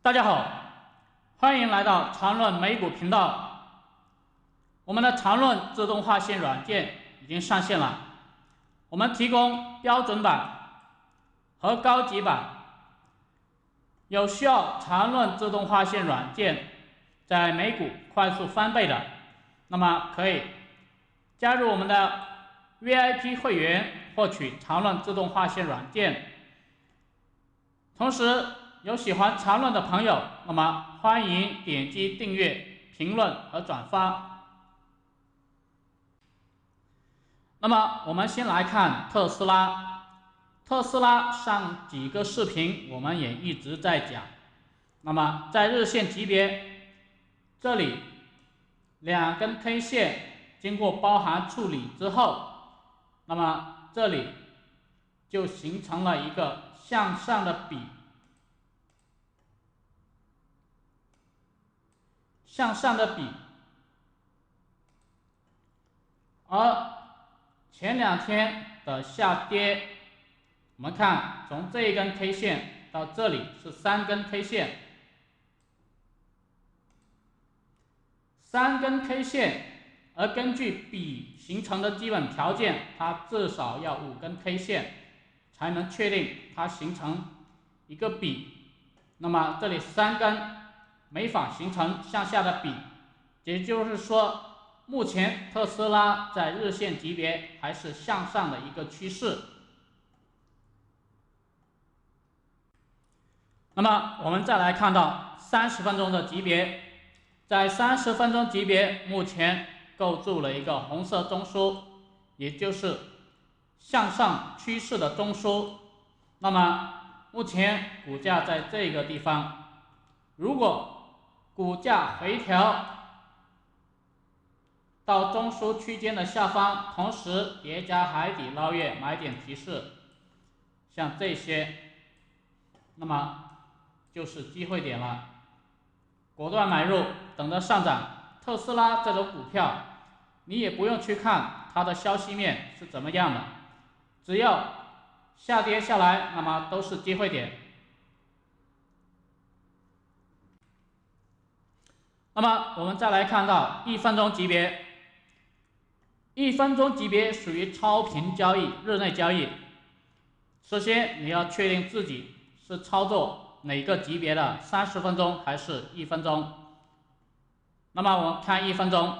大家好，欢迎来到长论美股频道。我们的长论自动划线软件已经上线了，我们提供标准版和高级版。有需要长论自动划线软件在美股快速翻倍的，那么可以加入我们的 VIP 会员，获取长论自动划线软件。同时，有喜欢长论的朋友，那么欢迎点击订阅、评论和转发。那么我们先来看特斯拉。特斯拉上几个视频我们也一直在讲。那么在日线级别，这里两根 K 线经过包含处理之后，那么这里就形成了一个向上的笔。而前两天的下跌，我们看从这一根 K 线到这里是3根 K 线，3根 K 线，而根据笔形成的基本条件，它至少要5根 K 线才能确定它形成一个笔。那么这里3根没法形成向下的笔，也就是说，目前特斯拉在日线级别还是向上的一个趋势。那么我们再来看到30分钟的级别，在30分钟级别目前构筑了一个红色中枢，也就是向上趋势的中枢。那么目前股价在这个地方，如果股价回调到中枢区间的下方，同时叠加海底捞月买点提示，像这些，那么就是机会点了，果断买入，等着上涨。特斯拉这种股票，你也不用去看它的消息面是怎么样的，只要下跌下来，那么都是机会点。那么我们再来看到1分钟级别，1分钟级别属于超频交易、日内交易。首先你要确定自己是操作哪个级别的，30分钟还是1分钟。那么我们看1分钟，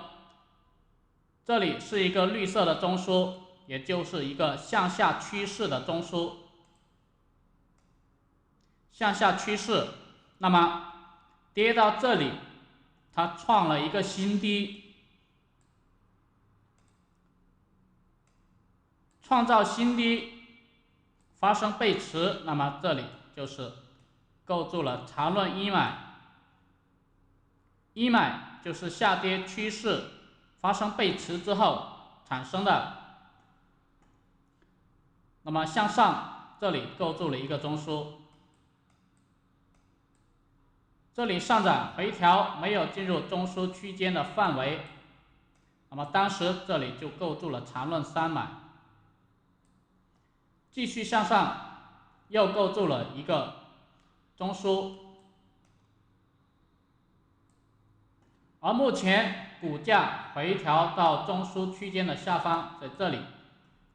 这里是一个绿色的中枢，也就是一个向下趋势的中枢。向下趋势，那么跌到这里，它创了一个新低，创造新低发生背驰，那么这里就是构筑了长论阴买。阴买就是下跌趋势发生背驰之后产生的。那么向上，这里构筑了一个中枢，这里上涨回调没有进入中枢区间的范围，那么当时这里就构筑了长论3买，继续向上，又构筑了一个中枢。而目前股价回调到中枢区间的下方，在这里，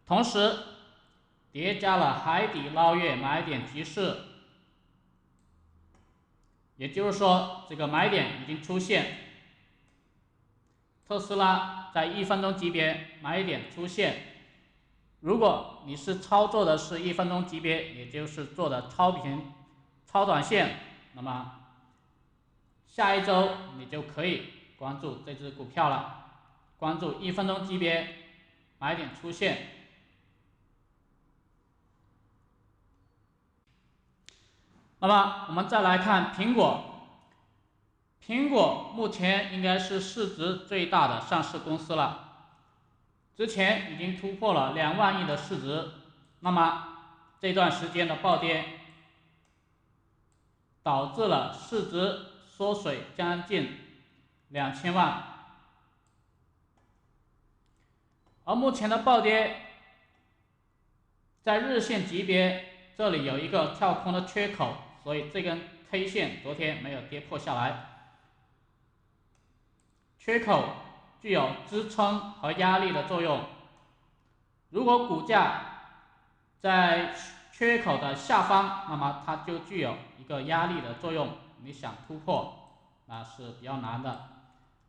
同时叠加了海底捞月买点提示，也就是说这个买点已经出现。特斯拉在1分钟级别买点出现，如果你是操作的是1分钟级别，也就是做的超频、超短线，那么下一周你就可以关注这只股票了，关注1分钟级别买点出现。那么我们再来看苹果。苹果目前应该是市值最大的上市公司了，之前已经突破了2万亿的市值。那么这段时间的暴跌，导致了市值缩水将近2000万。而目前的暴跌，在日线级别这里有一个跳空的缺口，所以这根 K 线昨天没有跌破下来，缺口具有支撑和压力的作用。如果股价在缺口的下方，那么它就具有一个压力的作用，你想突破那是比较难的。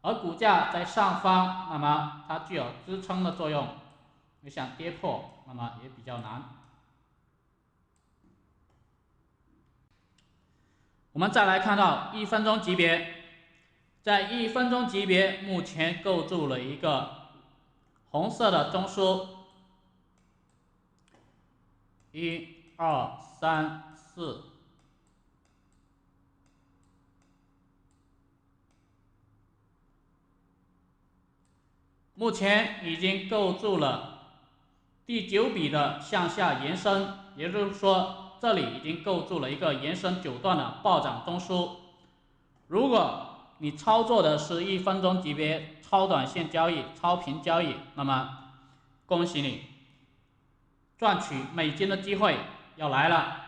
而股价在上方，那么它具有支撑的作用，你想跌破那么也比较难。我们再来看到1分钟级别，在1分钟级别目前构筑了一个红色的中枢，1、2、3、4，目前已经构筑了第9笔的向下延伸，也就是说，这里已经构筑了一个延伸9段的暴涨中枢。如果你操作的是1分钟级别超短线交易、超频交易，那么恭喜你，赚取美金的机会要来了。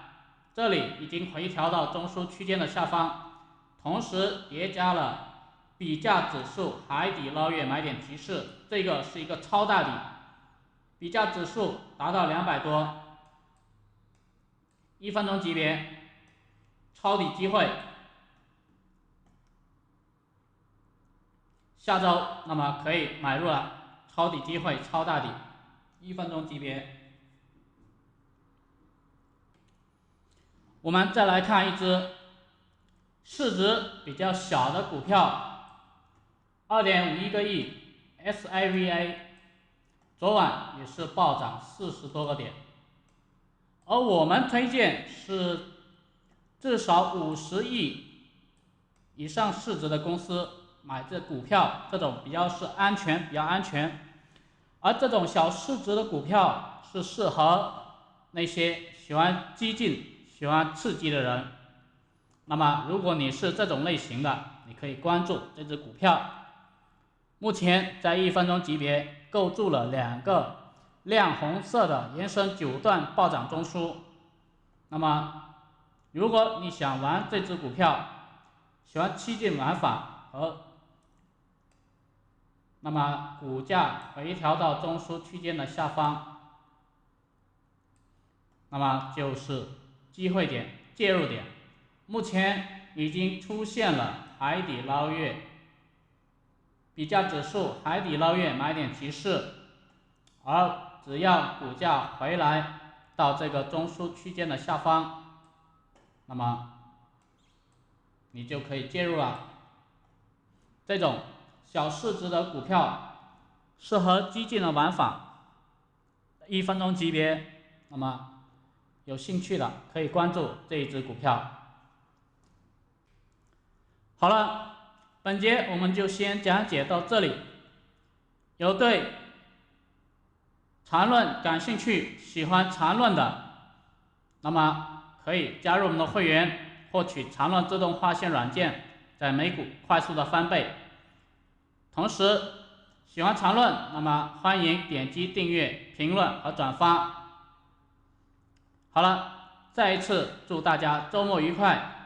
这里已经回调到中枢区间的下方，同时叠加了比价指数海底捞月买点提示，这个是一个超大底，比价指数达到200多，1分钟级别抄底机会。下周那么可以买入了，抄底机会超大底，1分钟级别。我们再来看一只市值比较小的股票，2.51个亿 SIVA， 昨晚也是暴涨40多个点，而我们推荐是至少50亿以上市值的公司买这股票，这种比较安全，而这种小市值的股票是适合那些喜欢激进、喜欢刺激的人。那么如果你是这种类型的，你可以关注这只股票。目前在1分钟级别构筑了2个亮红色的延伸9段暴涨中枢。那么如果你想玩这只股票，喜欢激进玩法那么股价回调到中枢区间的下方，那么就是机会点、介入点。目前已经出现了海底捞月比价指数海底捞月买点提示，而只要股价回来到这个中枢区间的下方，那么你就可以介入了。这种小市值的股票适合激进的玩法，1分钟级别，那么有兴趣的可以关注这一只股票。好了，本节我们就先讲解到这里。有对缠论感兴趣、喜欢缠论的，那么可以加入我们的会员，获取缠论自动划线软件，在美股快速的翻倍。同时，喜欢缠论，那么欢迎点击订阅、评论和转发。好了，再一次祝大家周末愉快。